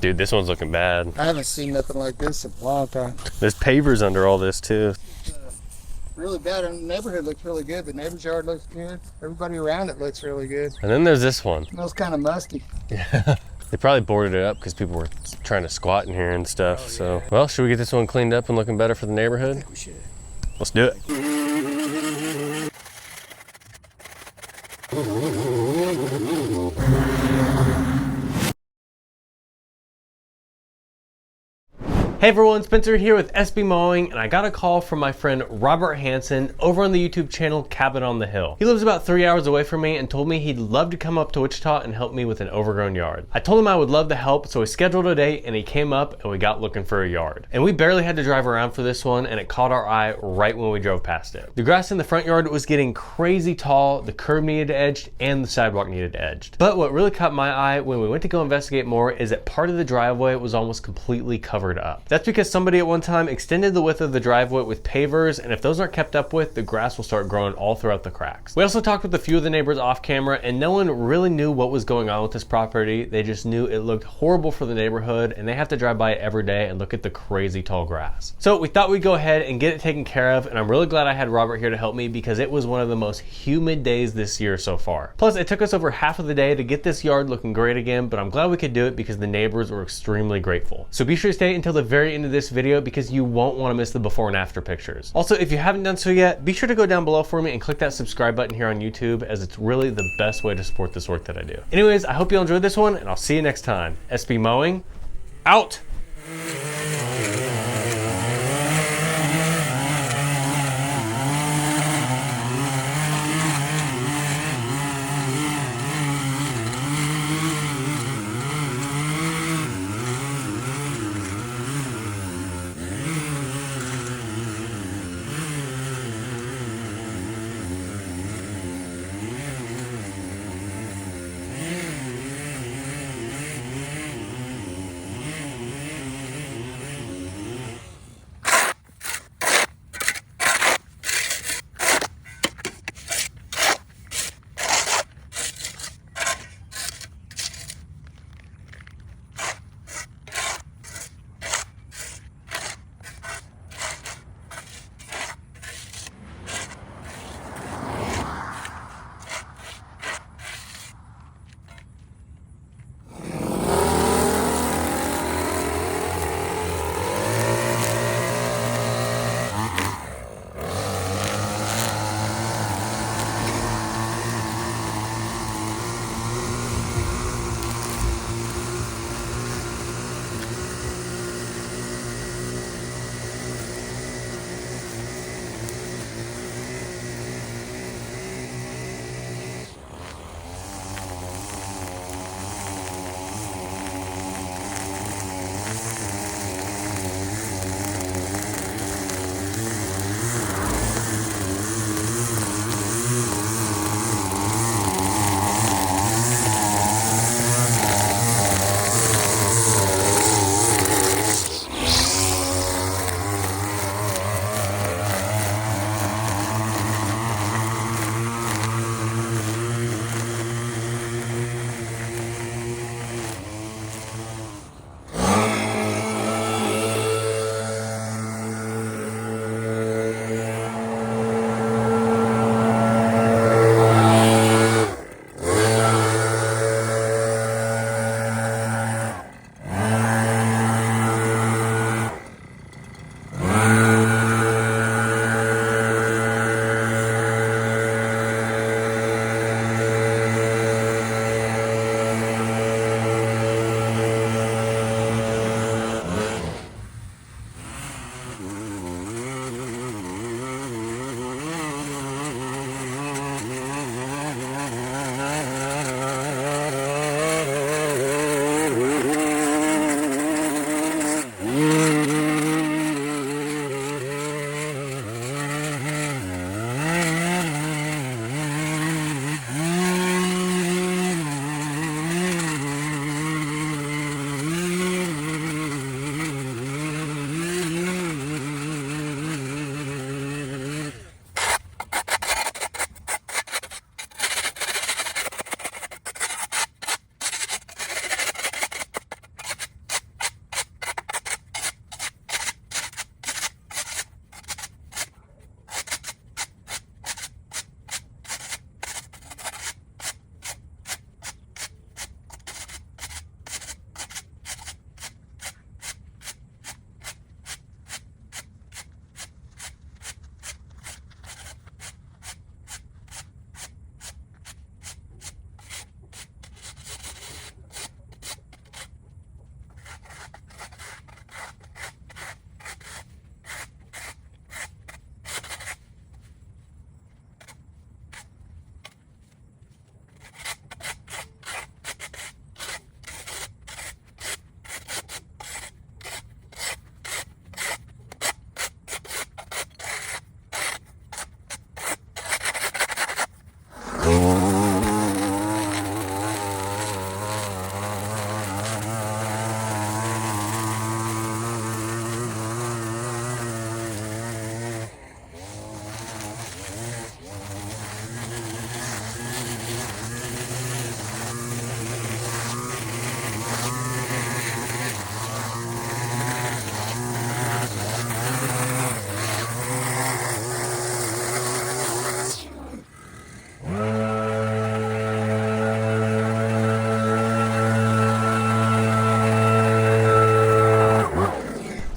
Dude, this one's looking bad. I haven't seen nothing like this in a long time. There's pavers under all this too. Really bad, and the neighborhood looks really good. The neighbor's yard looks good. Everybody around it looks really good. And then there's this one. Smells kind of musty. Yeah. They probably boarded it up because people were trying to squat in here and stuff. Oh, yeah. So, well, should we get this one cleaned up and looking better for the neighborhood? I think we should. Let's do it. Hey everyone, Spencer here with SB Mowing, and I got a call from my friend Robert Hansen over on the YouTube channel Cabin on the Hill. He lives about 3 hours away from me and told me he'd love to come up to Wichita and help me with an overgrown yard. I told him I would love the help, so we scheduled a date and he came up and we got looking for a yard. And we barely had to drive around for this one, and it caught our eye right when we drove past it. The grass in the front yard was getting crazy tall, the curb needed edged, and the sidewalk needed edged. But what really caught my eye when we went to go investigate more is that part of the driveway was almost completely covered up. That's because somebody at one time extended the width of the driveway with pavers, and if those aren't kept up with, the grass will start growing all throughout the cracks. We also talked with a few of the neighbors off camera, and no one really knew what was going on with this property. They just knew it looked horrible for the neighborhood, and they have to drive by it every day and look at the crazy tall grass. So we thought we'd go ahead and get it taken care of, and I'm really glad I had Robert here to help me because it was one of the most humid days this year so far. Plus, it took us over half of the day to get this yard looking great again, but I'm glad we could do it because the neighbors were extremely grateful. So be sure to stay until the very end of this video because you won't want to miss the before and after pictures. Also, if you haven't done so yet, be sure to go down below for me and click that subscribe button here on YouTube, as it's really the best way to support this work that I do. Anyways, I hope you enjoyed this one, and I'll see you next time. SB Mowing, out!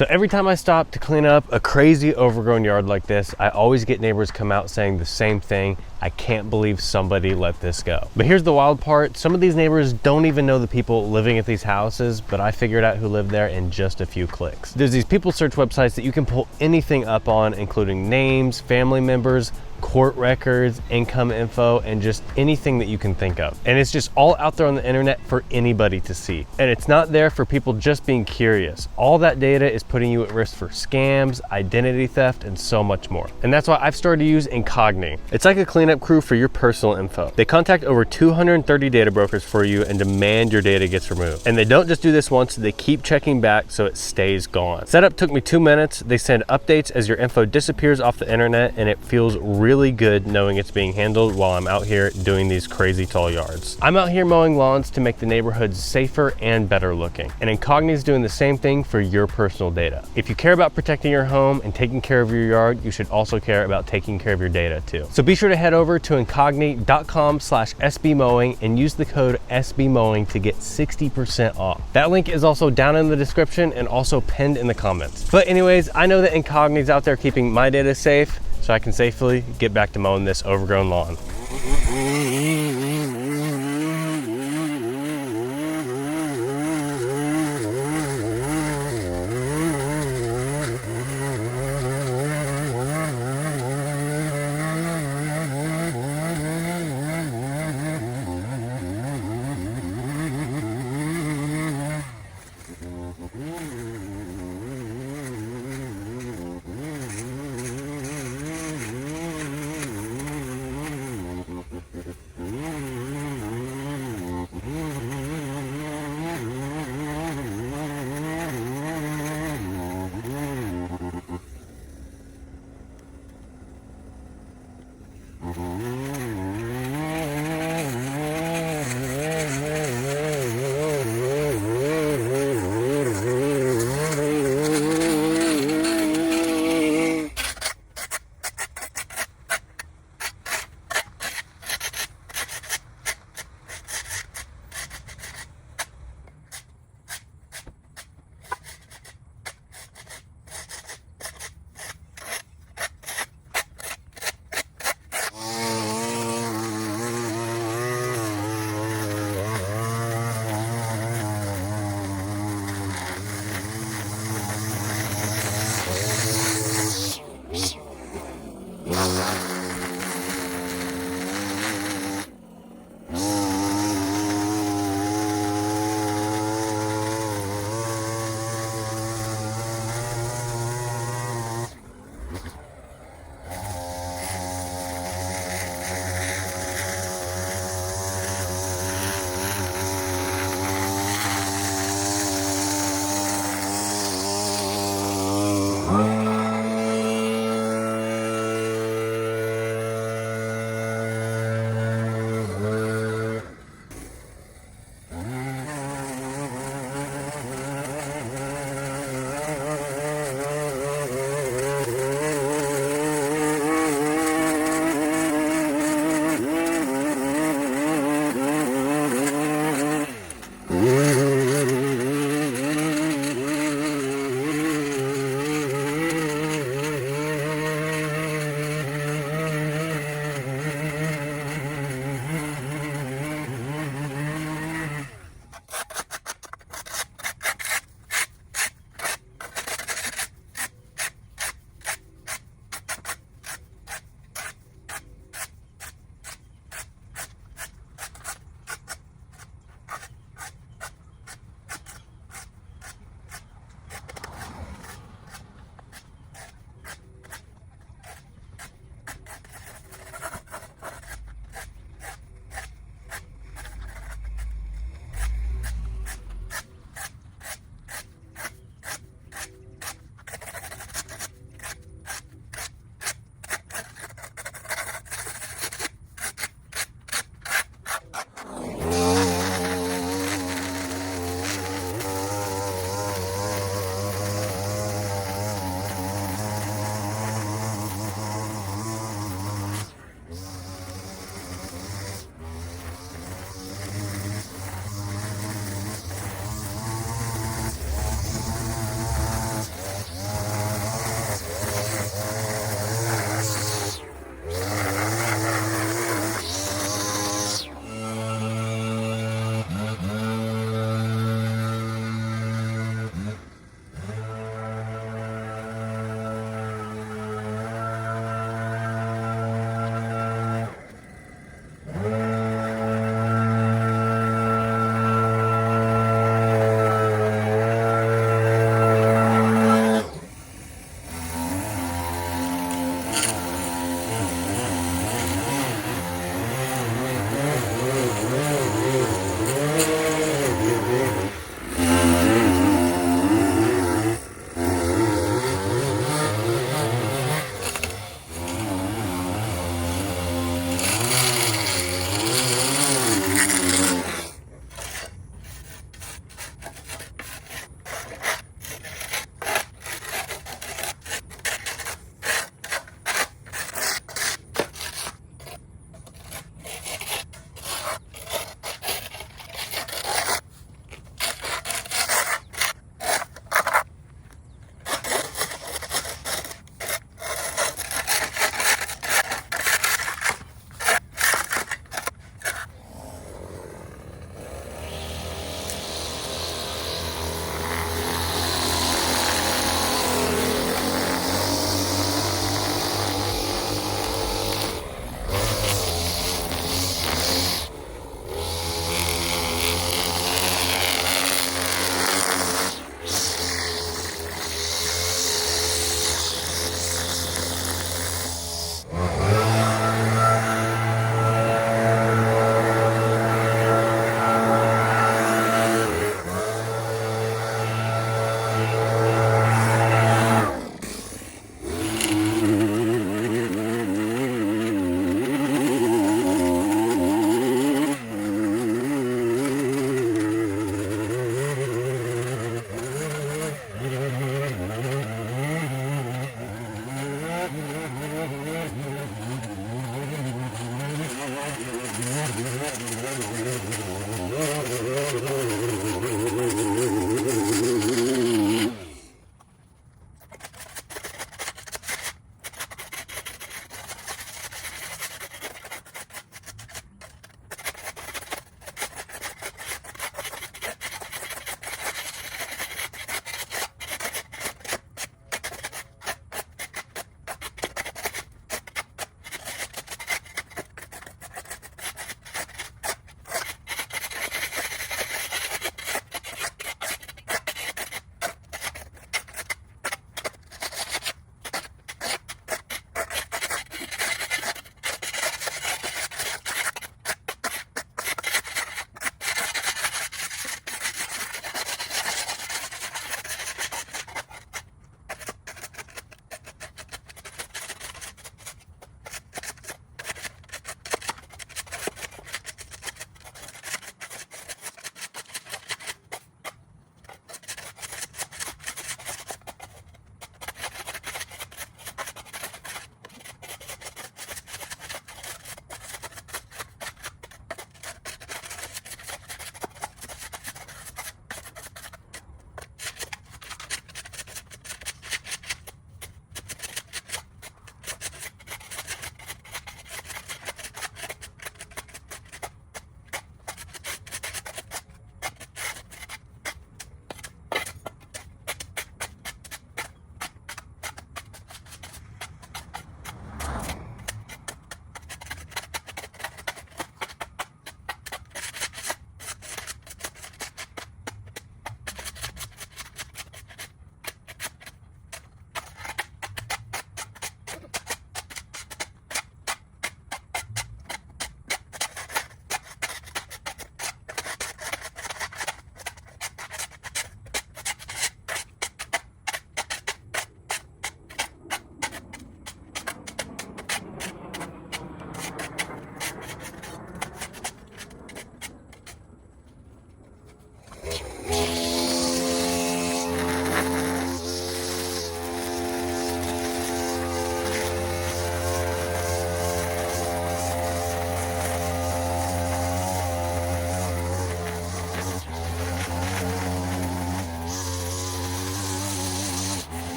So every time I stop to clean up a crazy overgrown yard like this, I always get neighbors come out saying the same thing: I can't believe somebody let this go. But here's the wild part: some of these neighbors don't even know the people living at these houses, but I figured out who lived there in just a few clicks. There's these people search websites that you can pull anything up on, including names, family members, court records, income info, and just anything that you can think of. And it's just all out there on the internet for anybody to see. And it's not there for people just being curious. All that data is putting you at risk for scams, identity theft, and so much more. And that's why I've started to use Incogni. It's like a cleanup crew for your personal info. They contact over 230 data brokers for you and demand your data gets removed. And they don't just do this once, they keep checking back so it stays gone. Setup took me 2 minutes. They send updates as your info disappears off the internet, and it feels really good knowing it's being handled while I'm out here doing these crazy tall yards. I'm out here mowing lawns to make the neighborhoods safer and better looking. And Incogni is doing the same thing for your personal data. If you care about protecting your home and taking care of your yard, you should also care about taking care of your data too. So be sure to head over to incogni.com/sbmowing and use the code SBMowing to get 60% off. That link is also down in the description and also pinned in the comments. But anyways, I know that Incogni is out there keeping my data safe, so I can safely get back to mowing this overgrown lawn.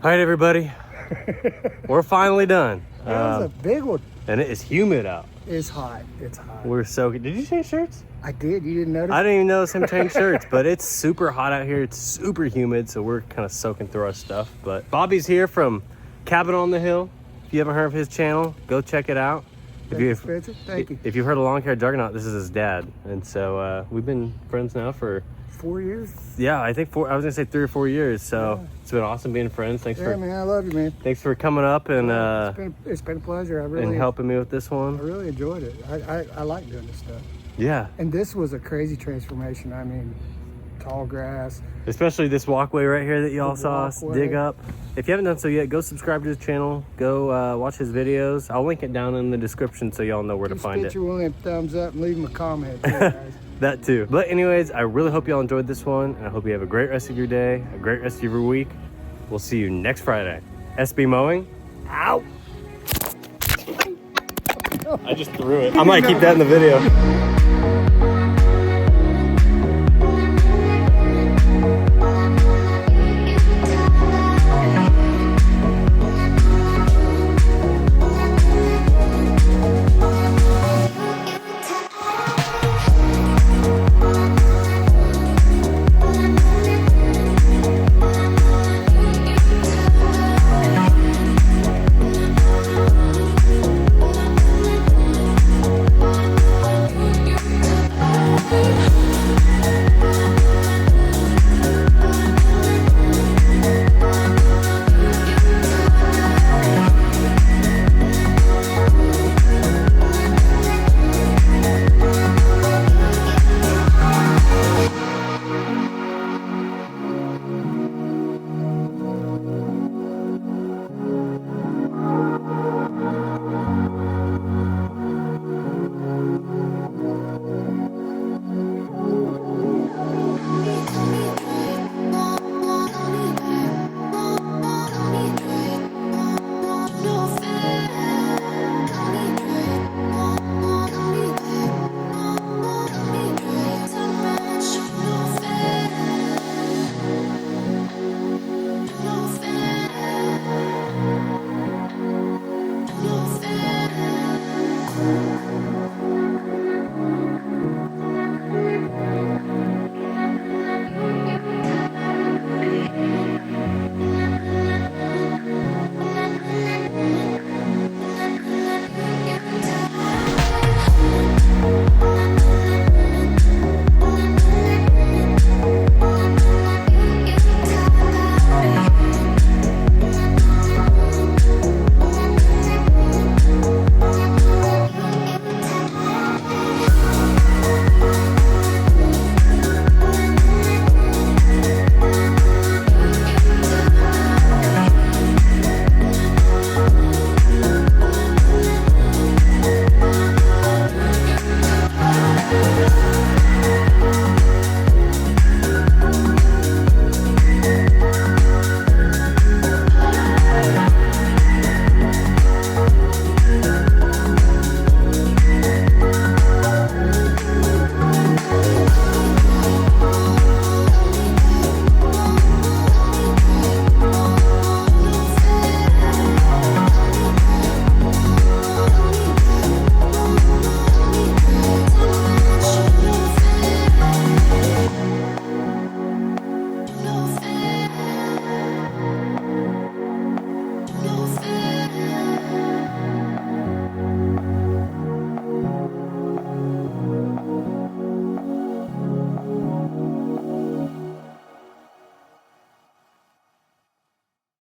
All right, everybody. We're finally done. That was a big one. And it is humid out. It's hot. It's hot. We're soaking. Did you change shirts? I did. You didn't notice? I didn't even notice him change shirts, but it's super hot out here. It's super humid, so we're kind of soaking through our stuff. But Bobby's here from Cabin on the Hill. If you haven't heard of his channel, go check it out. Thank you, Spencer. Thank you. If you've heard of Long Hair Juggernaut, this is his dad. And so we've been friends now for 4 years? Yeah, I think I was gonna say 3 or 4 years. So yeah. It's been awesome being friends. Thanks man, I love you, man. Thanks for coming up and it's been a pleasure. And helping me with this one. I really enjoyed it. I like doing this stuff. Yeah. And this was a crazy transformation. I mean, tall grass. Especially this walkway right here that y'all saw us dig up. If you haven't done so yet, go subscribe to his channel. Go watch his videos. I'll link it down in the description so y'all know where to find it. Spit your one thumbs up and leave him a comment. Guys. That too. But anyways, I really hope y'all enjoyed this one. And I hope you have a great rest of your day, a great rest of your week. We'll see you next Friday. SB Mowing. Ow! I just threw it. I might keep that in the video.